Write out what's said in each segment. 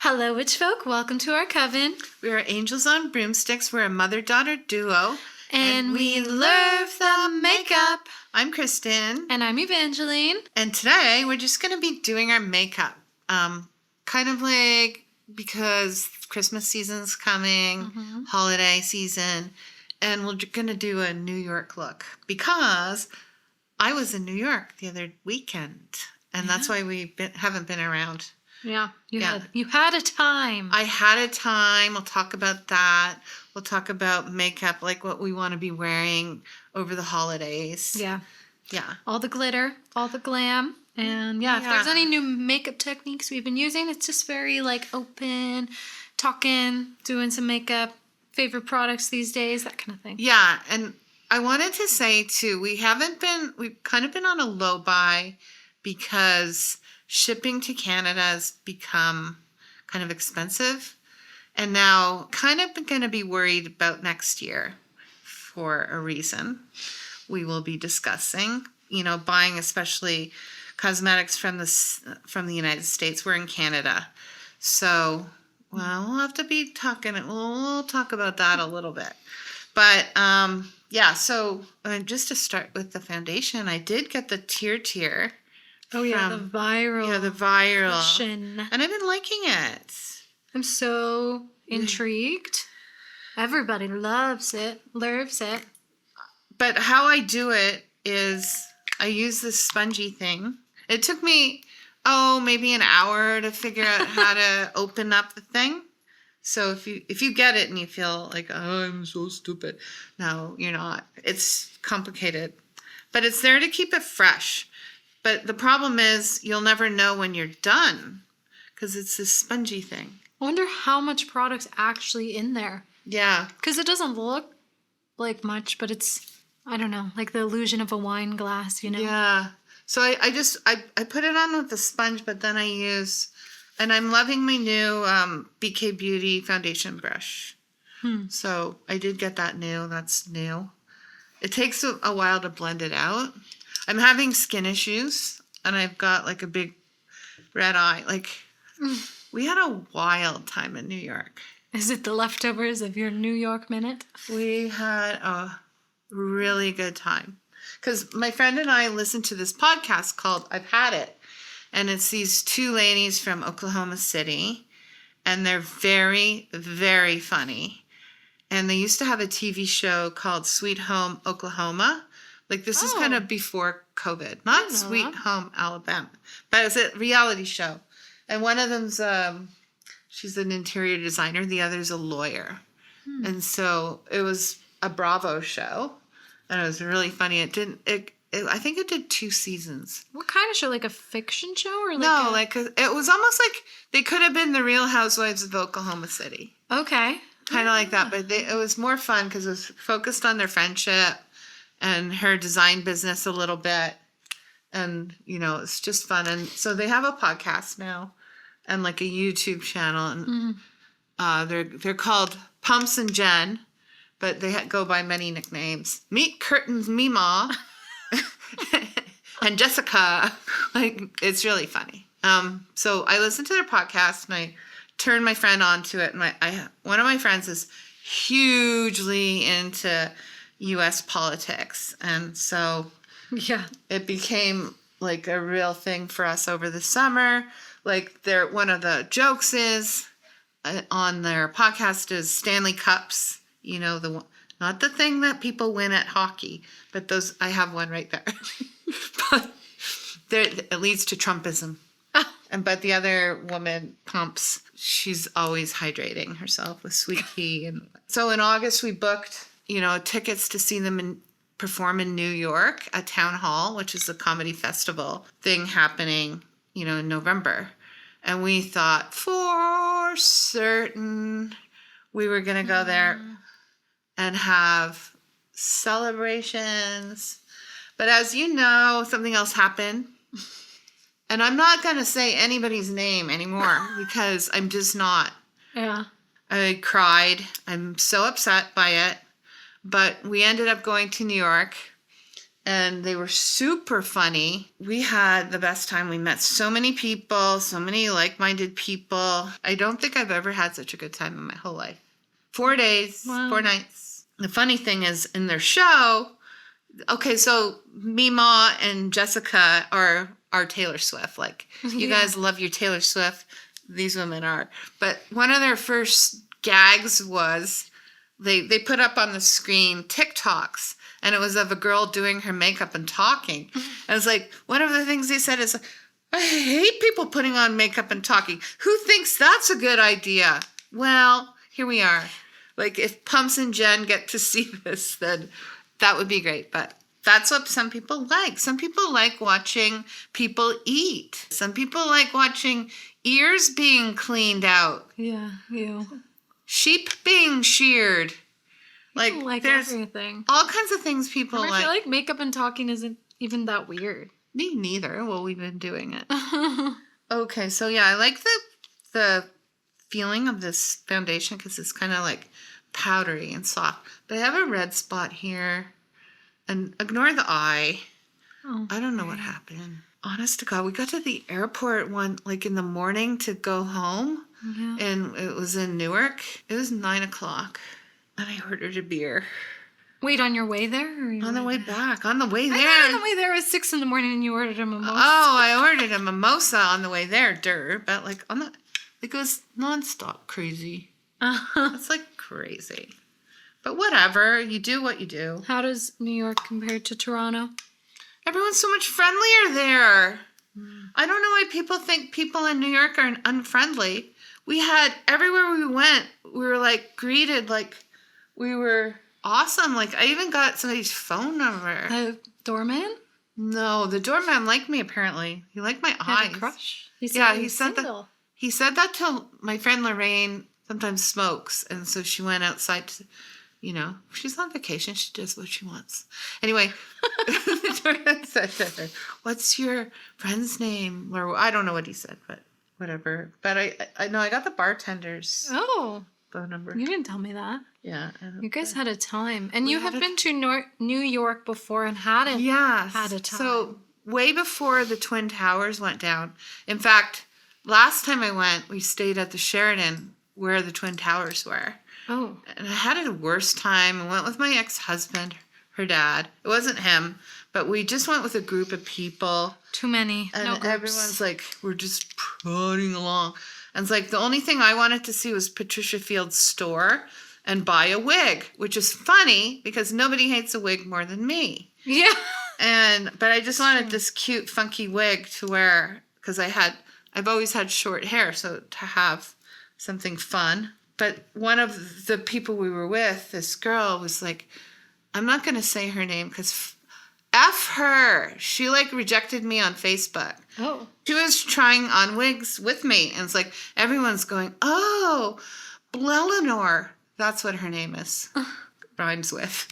Hello, witch folk. Welcome to our coven. We are angels on broomsticks. We're a mother-daughter duo. And we love the makeup. I'm Kristin. And I'm Evangeline. And today we're just going to be doing our makeup. Kind of like because Christmas season's coming, holiday season, and we're going to do a New York look because I was in New York the other weekend, and that's why we haven't been around. Yeah, you had a time. I had a time. We'll talk about that. We'll talk about makeup, like what we want to be wearing over the holidays. Yeah. Yeah. All the glitter, all the glam. And if there's any new makeup techniques we've been using, it's just very like open, talking, doing some makeup, favorite products these days, that kind of thing. Yeah. And I wanted to say too, we've kind of been on a low buy because shipping to Canada has become kind of expensive. And now kind of going to be worried about next year for a reason we will be discussing. You know, buying especially cosmetics from the United States. We're in Canada. So, well, we'll have to be talking. We'll talk about that a little bit. But, so just to start with the foundation, I did get the Tier. Oh, yeah, the viral. Yeah, the viral. Version. And I've been liking it. I'm so intrigued. Everybody loves it. But how I do it is I use this spongy thing. It took me, maybe an hour to figure out how to open up the thing. So if you get it and you feel like, I'm so stupid. No, you're not. It's complicated. But it's there to keep it fresh. But the problem is you'll never know when you're done because it's this spongy thing. I wonder how much product's actually in there. Yeah. Because it doesn't look like much, but it's, I don't know, like the illusion of a wine glass, you know? Yeah. So I put it on with the sponge, but then and I'm loving my new BK Beauty foundation brush. So I did get that new. That's new. It takes a while to blend it out. I'm having skin issues, and I've got like a big red eye. Like, we had a wild time in New York. Is it the leftovers of your New York minute? We had a really good time. Because my friend and I listened to this podcast called I've Had It. And it's these two ladies from Oklahoma City. And they're very, very funny. And they used to have a TV show called Sweet Home Oklahoma. Like, this is kind of before COVID. Not Sweet Home Alabama. But it's a reality show. And one of them's, she's an interior designer. The other's a lawyer. And so it was a Bravo show. And it was really funny. I think it did 2 seasons. What kind of show? Like a fiction show? Or it was almost like they could have been the Real Housewives of Oklahoma City. Okay. Kind of like that. But it was more fun because it was focused on their friendship and her design business a little bit. And, it's just fun. And so they have a podcast now and like a YouTube channel. And they're called Pumps and Jen, but they go by many nicknames. Meet Curtains Meemaw and Jessica. Like, it's really funny. So I listened to their podcast and I turned my friend onto it. And one of my friends is hugely into U.S. politics. And so it became like a real thing for us over the summer. Like, one of the jokes is on their podcast is Stanley Cups, not the thing that people win at hockey, but those, I have one right there. But it leads to Trumpism. But the other woman, Pumps, she's always hydrating herself with sweet tea. And so in August, we booked, tickets to see them perform in New York at Town Hall, which is a comedy festival thing happening, in November. And we thought for certain we were going to go there and have celebrations. But as you know, something else happened. And I'm not going to say anybody's name anymore because I'm just not. Yeah. I cried. I'm so upset by it. But we ended up going to New York. and they were super funny. We had the best time. We met so many people, so many like-minded people. I don't think I've ever had such a good time in my whole life. 4 days, 4 nights. The funny thing is, in their show, okay, so Mima and Jessica are Taylor Swift. Like, you guys love your Taylor Swift. These women are. But one of their first gags was they put up on the screen TikToks, and it was of a girl doing her makeup and talking. And it's like, one of the things they said is, I hate people putting on makeup and talking. Who thinks that's a good idea? Well, here we are. Like, if Pumps and Jen get to see this, then that would be great. But that's what some people like. Some people like watching people eat. Some people like watching ears being cleaned out. Yeah, you. Sheep being sheared. Like there's everything. All kinds of things people like. I feel like makeup and talking isn't even that weird. Me neither. Well, we've been doing it. Okay, so yeah, I like the feeling of this foundation because it's kind of like powdery and soft. But I have a red spot here. And ignore the eye. Oh, I don't know what happened. Honest to God, we got to the airport in the morning to go home. Yeah. And it was in Newark. It was 9 o'clock. And I ordered a beer. Wait, on your way there? Or on the way back. On the way there. I thought on the way there was 6 a.m. and you ordered a mimosa. Oh, I ordered a mimosa on the way there, But it was nonstop crazy. It's like crazy. But whatever, you do what you do. How does New York compare to Toronto? Everyone's so much friendlier there. I don't know why people think people in New York are unfriendly. We had, everywhere we went, we were like greeted like we were awesome. Like, I even got somebody's phone number. The doorman? No, the doorman liked me apparently. He liked my eyes. Had a crush? He said that. He said that to my friend Lorraine. Sometimes smokes, and so she went outside to, she's on vacation. She does what she wants. Anyway, the doorman said to her, "What's your friend's name?" Or I don't know what he said, but whatever. But I know I got the bartender's phone number. You didn't tell me that. Yeah. You guys had a time. And you had been to New York before and hadn't had a time. So way before the Twin Towers went down. In fact, last time I went, we stayed at the Sheraton where the Twin Towers were. Oh. And I had a worse time. I went with my ex-husband, her dad. It wasn't him, but we just went with a group of people. Too many. And no groups. Everyone's like, we're just plodding along. And it's like, the only thing I wanted to see was Patricia Field's store and buy a wig, which is funny because nobody hates a wig more than me. Yeah. But I just wanted this cute, funky wig to wear because I've always had short hair, so to have something fun. But one of the people we were with, this girl, was like, I'm not going to say her name because F her. She rejected me on Facebook. Oh. She was trying on wigs with me. And it's like, everyone's going, oh, Bleleanor. That's what her name is. Rhymes with.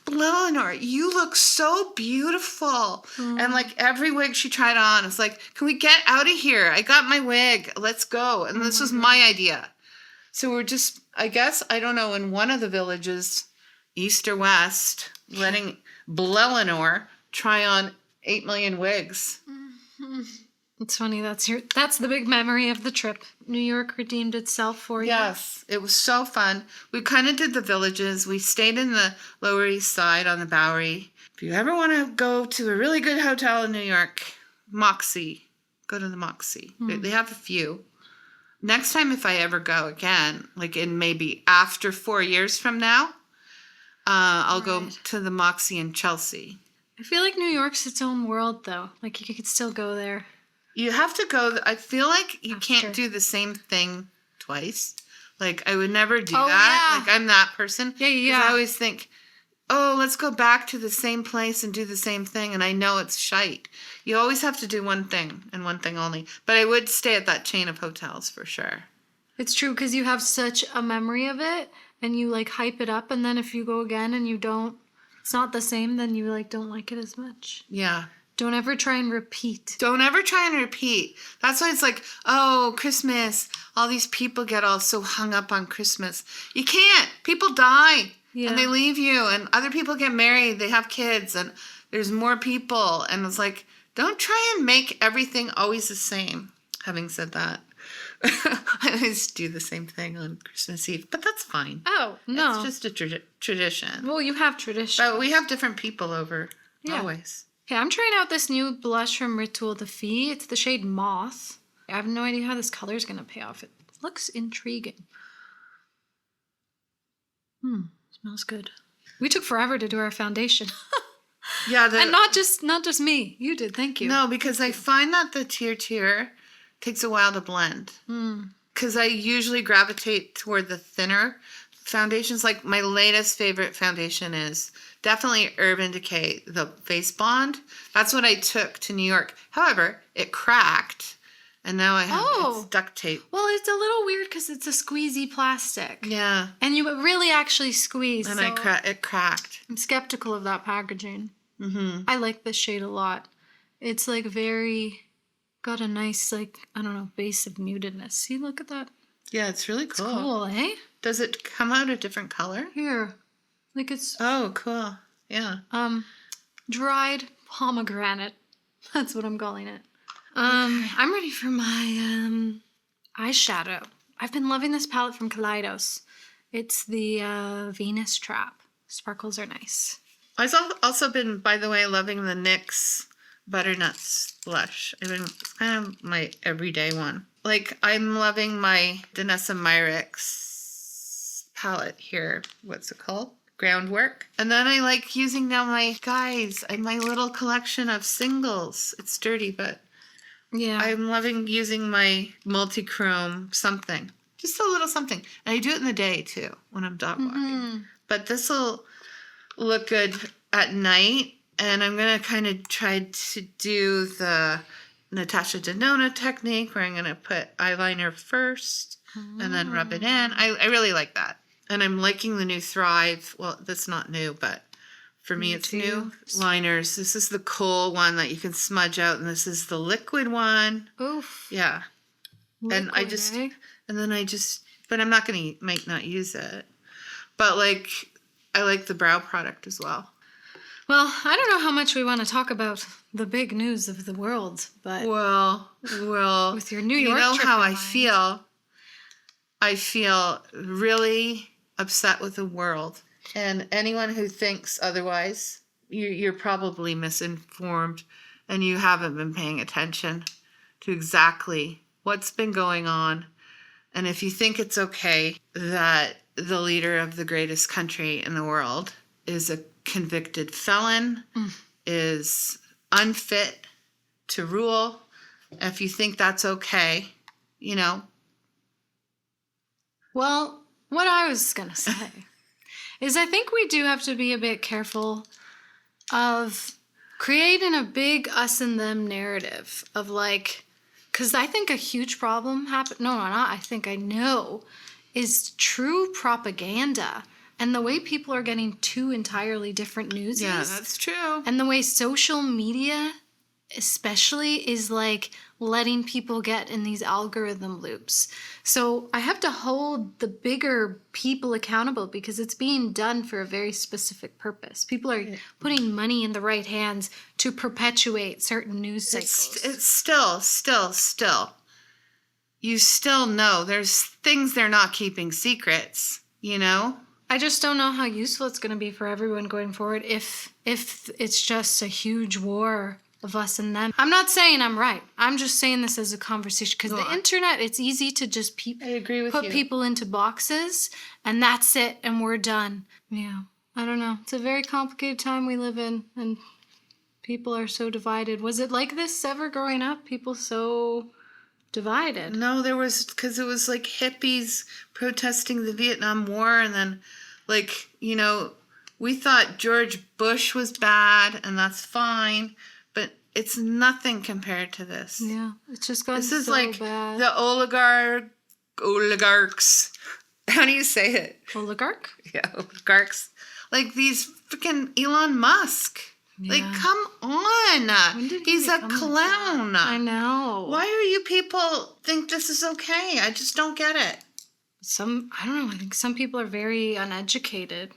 Bleleanor, you look so beautiful. And every wig she tried on, it's like, can we get out of here? I got my wig. Let's go. And this was my idea. So we're just, I guess, I don't know, in one of the villages, east or west, letting Bleleanor try on 8 million wigs. It's funny. That's the big memory of the trip. New York redeemed itself for you. Yes, it was so fun. We kind of did the villages. We stayed in the Lower East Side on the Bowery. If you ever want to go to a really good hotel in New York, Moxie, go to the Moxie. They have a few. Next time, if I ever go again, in maybe after 4 years from now, I'll go to the Moxie in Chelsea. I feel like New York's its own world, though. You could still go there. You have to go. I feel like you can't do the same thing twice. I would never do that. Yeah. I'm that person. Yeah. I always think, let's go back to the same place and do the same thing. And I know it's shite. You always have to do one thing and one thing only. But I would stay at that chain of hotels for sure. It's true because you have such a memory of it and you hype it up. And then if you go again and it's not the same, then you don't like it as much. Yeah. Don't ever try and repeat. That's why it's Christmas. All these people get all so hung up on Christmas. You can't. People die. Yeah. And they leave you. And other people get married. They have kids. And There's more people. And it's like, don't try and make everything always the same. Having said that, I always do the same thing on Christmas Eve, but that's fine. Oh, no. It's just a tradition. Well, you have tradition. But we have different people over, always. Okay, I'm trying out this new blush from Rituel, the Fille. It's the shade Moth. I have no idea how this color is going to pay off. It looks intriguing. Smells good. We took forever to do our foundation. Yeah, and not just me. You did. Thank you. No, because I find that the tier takes a while to blend. Because I usually gravitate toward the thinner foundations. Like my latest favorite foundation is definitely Urban Decay, the Face Bond. That's what I took to New York. However, it cracked, and now I have it's duct tape. Well, it's a little weird because it's a squeezy plastic. Yeah. And you really actually squeeze. And so it cracked. I'm skeptical of that packaging. Mm-hmm. I like this shade a lot. It's like got a nice, like, I don't know, base of mutedness. See, look at that. Yeah, it's really cool. It's cool, eh? Does it come out a different color? Here. Like it's... Oh, cool. Yeah. Dried pomegranate. That's what I'm calling it. I'm ready for my eyeshadow. I've been loving this palette from Kaleidos. It's the Venus Trap. Sparkles are nice. I've also been, by the way, loving the NYX Butternuts blush. It's kind of my everyday one. Like, I'm loving my Danessa Myricks palette here. What's it called? Groundwork. And then I like using now my little collection of singles. It's dirty, but yeah, I'm loving using my multi-chrome something. Just a little something. And I do it in the day, too, when I'm dog walking. But this will look good at night. And I'm going to kind of try to do the Natasha Denona technique where I'm going to put eyeliner first and then rub it in. I really like that. And I'm liking the new Thrive. Well, that's not new, but for me it's new liners. This is the kohl one that you can smudge out, and this is the liquid one. Oof. Yeah. Liquid, but I'm not going to not use it. But like, I like the brow product as well. Well, I don't know how much we want to talk about the big news of the world, but well, with your New York, you know trip how in I mind. feel. I feel really upset with the world, and anyone who thinks otherwise, you're probably misinformed, and you haven't been paying attention to exactly what's been going on. And if you think it's okay that the leader of the greatest country in the world is a convicted felon, is unfit to rule, if you think that's okay, Well, what I was going to say is I think we do have to be a bit careful of creating a big us and them narrative of like, because I think a huge problem happened. No, not I think I know is true propaganda. And the way people are getting two entirely different news. Yeah, that's true. And the way social media especially is like letting people get in these algorithm loops. So I have to hold the bigger people accountable because it's being done for a very specific purpose. People are putting money in the right hands to perpetuate certain news cycles. It's still. You still know there's things they're not keeping secrets, I just don't know how useful it's going to be for everyone going forward if it's just a huge war of us and them. I'm not saying I'm right. I'm just saying this as a conversation because the internet, it's easy to just I agree with put you. people into boxes and that's it and we're done. Yeah, I don't know. It's a very complicated time we live in and people are so divided. Was it like this ever growing up? People so divided? No, because it was like hippies protesting the Vietnam War, and then we thought George Bush was bad and that's fine, but it's nothing compared to this. Yeah, it's just gotten This is so like bad. the oligarchs. How do you say it? Oligarch? Yeah, oligarchs. Like these freaking Elon Musk. Yeah. Like, come on. When did he He's a become like clown. that? I know. Why are you people think this is okay? I just don't get it. I don't know, I think some people are very uneducated.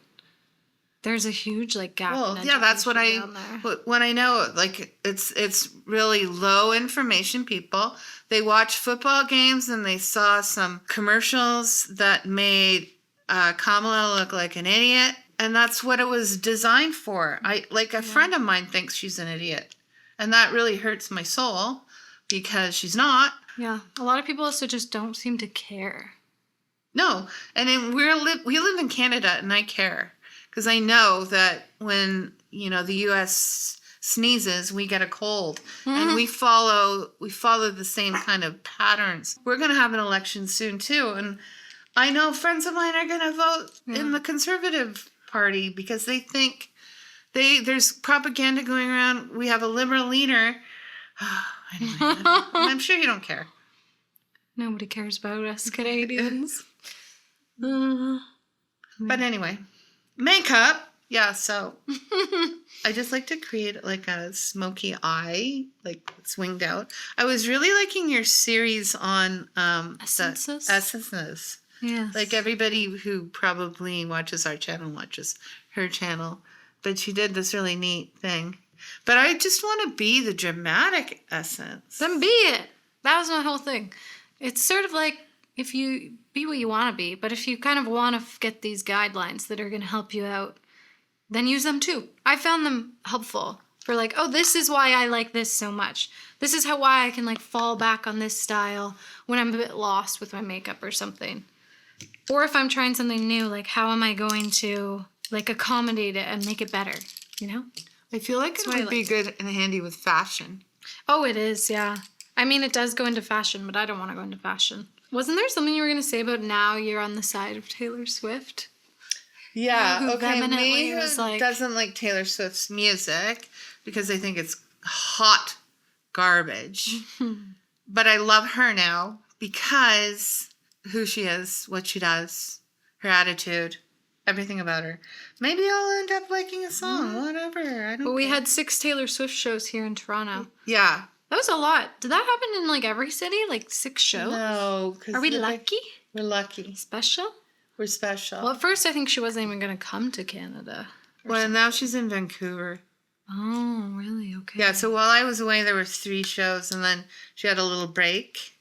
there's a huge like gap. Well, in yeah, that's what education down there. when I know, like, it's really low information people. They watch football games and they saw some commercials that made Kamala look like an idiot, and that's what it was designed for. A friend of mine thinks she's an idiot, and that really hurts my soul because she's not. Yeah, a lot of people also just don't seem to care. No, and then we live in Canada, and I care. Because I know that when, the U.S. sneezes, we get a cold. And we follow the same kind of patterns. We're going to have an election soon, too. And I know friends of mine are going to vote in the Conservative Party because they think there's propaganda going around. We have a liberal leader. Anyway, I'm sure you don't care. Nobody cares about us Canadians. But anyway. Makeup. Yeah, so I just like to create like a smoky eye, like swinged out. I was really liking your series on essences. Yes. Like everybody who probably watches our channel watches her channel. But she did this really neat thing. But I just want to be the dramatic essence. Then be it. That was my whole thing. It's sort of like if you be what you want to be, but if you kind of want to get these guidelines that are going to help you out, then use them too. I found them helpful for like, oh, this is why I like this so much. This is why I can like fall back on this style when I'm a bit lost with my makeup or something. Or if I'm trying something new, like how am I going to like accommodate it and make it better, I feel like it would be good and handy with fashion. Oh, it is, yeah. I mean, it does go into fashion, but I don't want to go into fashion. Wasn't there something you were going to say about now you're on the side of Taylor Swift? Yeah, okay. Me doesn't like Taylor Swift's music because I think it's hot garbage. But I love her now because who she is, what she does, her attitude, everything about her. Maybe I'll end up liking a song, whatever. I don't. But we had 6 Taylor Swift shows here in Toronto. Yeah. That was a lot. Did that happen in like every city? Like 6 shows? No. Are we lucky? We're lucky. Special? We're special. Well, at first I think she wasn't even going to come to Canada. Well, now she's in Vancouver. Oh, really? Okay. Yeah, so while I was away, there were 3 shows, and then she had a little break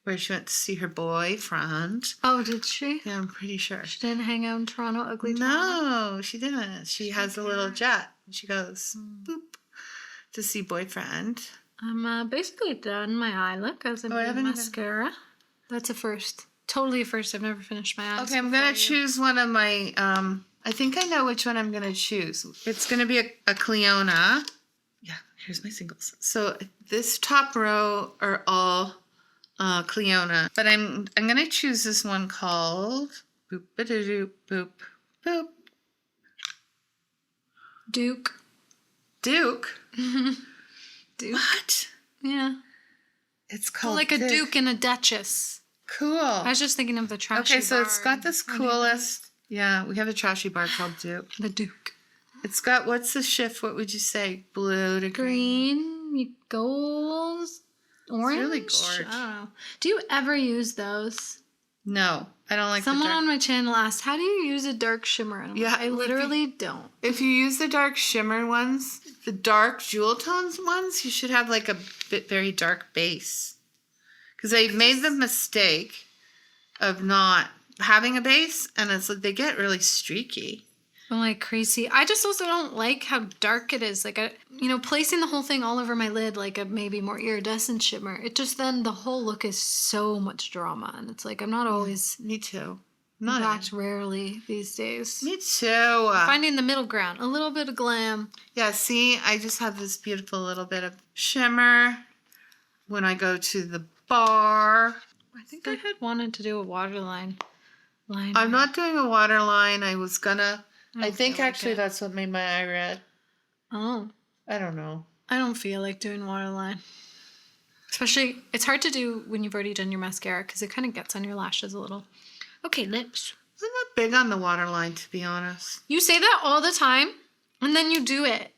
where she went to see her boyfriend. Oh, did she? Yeah, I'm pretty sure. She didn't hang out in Toronto, ugly Toronto? No, she didn't. She has a little jet. And she goes, boop, to see boyfriend. I'm basically done my eye look. I was in mascara. That's a first. Totally a first. I've never finished my eyes. Okay, I'm going to choose one of my, I think I know which one I'm going to choose. It's going to be a Cleona. Yeah, here's my singles. So this top row are all Cleona. But I'm going to choose this one called boop, ba-da-doop, boop, boop. Duke. Duke? Duke. What? Yeah. It's called like a Duke and a Duchess. Cool. I was just thinking of the trashy bar. Okay, so it's got this coolest. Yeah, we have a trashy bar called Duke. The Duke. It's got, what's the shift? What would you say? Blue to green. Gold. Orange. It's really gorgeous. I don't know. Do you ever use those? No, I don't like Someone the dark. on my channel asked, how do you use a dark shimmer? And Yeah, I literally don't. If you use the dark shimmer ones, the dark jewel tones ones, you should have like a very dark base. Because I made the mistake of not having a base, and it's like they get really streaky. I'm like crazy. I just also don't like how dark it is. Like, placing the whole thing all over my lid like a maybe more iridescent shimmer. It just then the whole look is so much drama, and it's like I'm not always. Me too. Not rarely these days. Me too. Finding the middle ground, a little bit of glam. Yeah. See, I just have this beautiful little bit of shimmer when I go to the bar. I think I had wanted to do a waterline. I'm not doing a waterline. I was gonna. I think actually that's what made my eye red. Oh. I don't know. I don't feel like doing waterline. Especially, it's hard to do when you've already done your mascara because it kind of gets on your lashes a little. Okay, lips. I'm not big on the waterline, to be honest. You say that all the time, and then you do it.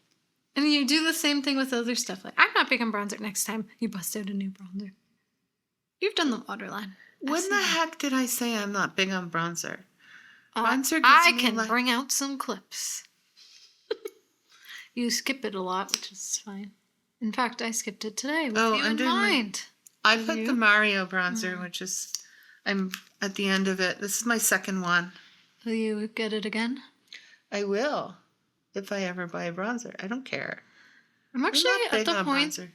And you do the same thing with other stuff. Like, I'm not big on bronzer. Next time, you bust out a new bronzer. You've done the waterline. When the heck did I say I'm not big on bronzer? Bronzer I can bring out some clips. You skip it a lot, which is fine. In fact, I skipped it today with you I'm in doing mind. I put the Mario bronzer, which is, I'm at the end of it. This is my second one. Will you get it again? I will, if I ever buy a bronzer. I don't care. I'm actually at the point. Bronzer.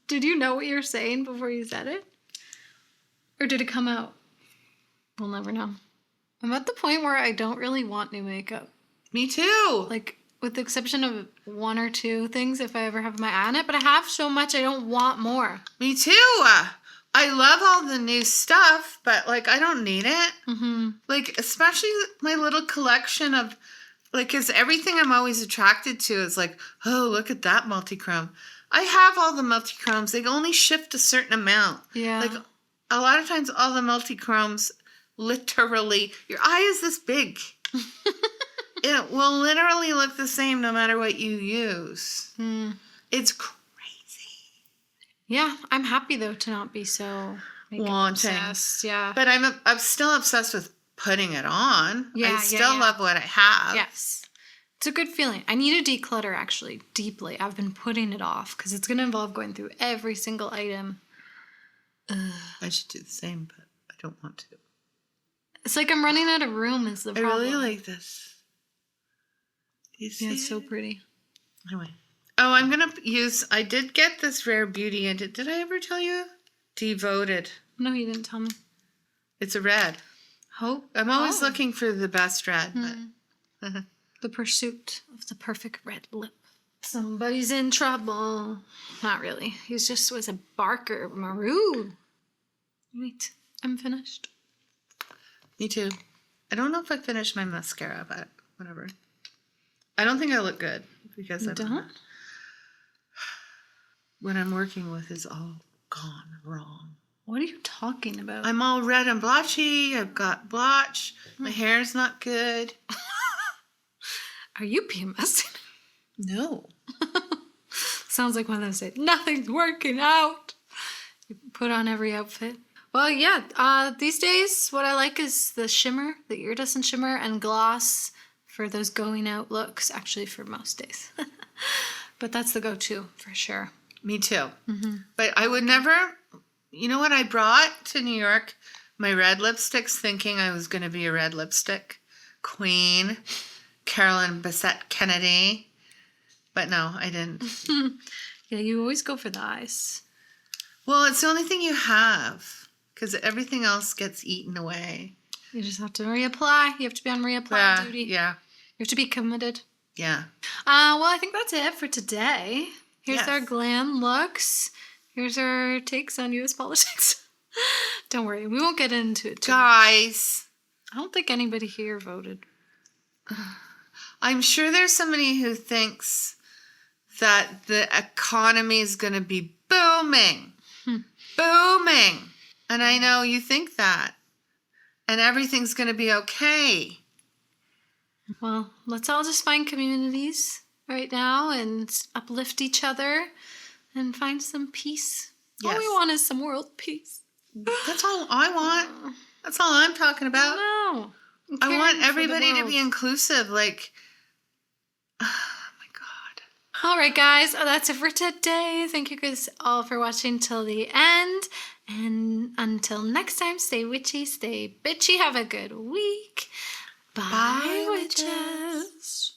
Did you know what you were saying before you said it? Or did it come out? We'll never know. I'm at the point where I don't really want new makeup. Me too. Like, with the exception of one or two things if I ever have my eye on it. But I have so much I don't want more. Me too. I love all the new stuff, but, like, I don't need it. Mm-hmm. Like, especially my little collection of, like, because everything I'm always attracted to is like, oh, look at that multi-chrome. I have all the multi-chromes. They only shift a certain amount. Yeah. Like, a lot of times all the multi-chromes, literally, your eye is this big. It will literally look the same no matter what you use. It's crazy. Yeah, I'm happy though to not be so wanting. Obsessed. Yeah, but I'm still obsessed with putting it on. Yeah, I still love what I have. Yes, it's a good feeling. I need to declutter actually deeply. I've been putting it off because it's going to involve going through every single item. I should do the same, but I don't want to. It's like I'm running out of room. Is the problem? I really like this. You see it's so pretty. Anyway. Oh, I'm going to use... I did get this Rare Beauty, and did I ever tell you? Devoted. No, you didn't tell me. It's a red. Oh. I'm always looking for the best red. But the pursuit of the perfect red lip. Somebody's in trouble. Not really. He just was a barker. Maru. Wait, I'm finished. Me too. I don't know if I finished my mascara, but whatever. I don't think I look good because I don't. What I'm working with is all gone wrong. What are you talking about? I'm all red and blotchy. I've got blotch. My hair's not good. Are you PMSing? No. Sounds like one of those days. Nothing's working out. You put on every outfit. Well, yeah. These days, what I like is the shimmer, the iridescent shimmer, and gloss for those going out looks. Actually, for most days. But that's the go-to for sure. Me too. Mm-hmm. But I would never... You know what I brought to New York? My red lipsticks, thinking I was going to be a red lipstick queen. Carolyn Bessette Kennedy. But no, I didn't. Yeah, you always go for the eyes. Well, it's the only thing you have. Because everything else gets eaten away. You just have to reapply. You have to be on reapply duty. Yeah. You have to be committed. Yeah. Well, I think that's it for today. Here's our glam looks. Here's our takes on U.S. politics. Don't worry, we won't get into it too Guys. much. I don't think anybody here voted. I'm sure there's somebody who thinks that the economy is going to be booming. Booming. And I know you think that. And everything's going to be okay. Well, let's all just find communities right now and uplift each other and find some peace. Yes. All we want is some world peace. That's all I want. That's all I'm talking about. No. I want everybody to be inclusive. Like, oh my God. All right, guys. That's it for today. Thank you guys all for watching till the end. And until next time, stay witchy, stay bitchy. Have a good week. Bye, witches.